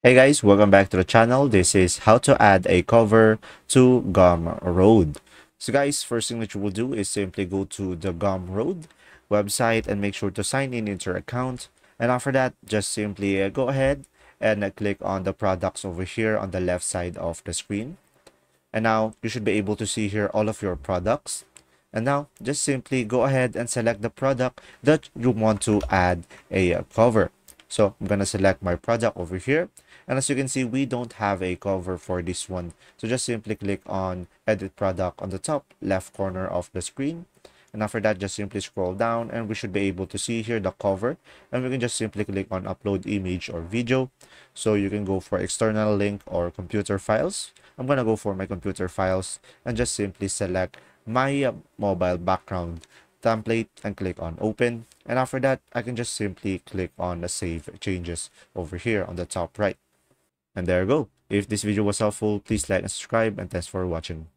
Hey guys, welcome back to the channel. This is how to add a cover to Gumroad. So guys, first thing that you will do is simply go to the Gumroad website and make sure to sign in into your account. And after that, just simply go ahead and click on the products over here on the left side of the screen. And now you should be able to see here all of your products. And now just simply go ahead and select the product that you want to add a cover. So I'm going to select my product over here. And as you can see, we don't have a cover for this one. So just simply click on edit product on the top left corner of the screen. And after that, just simply scroll down and we should be able to see here the cover. And we can just simply click on upload image or video. So you can go for external link or computer files. I'm going to go for my computer files and just simply select my mobile background template and click on open. And after that, I can just simply click on the save changes over here on the top right. And there you go. If this video was helpful, please like and subscribe, and thanks for watching.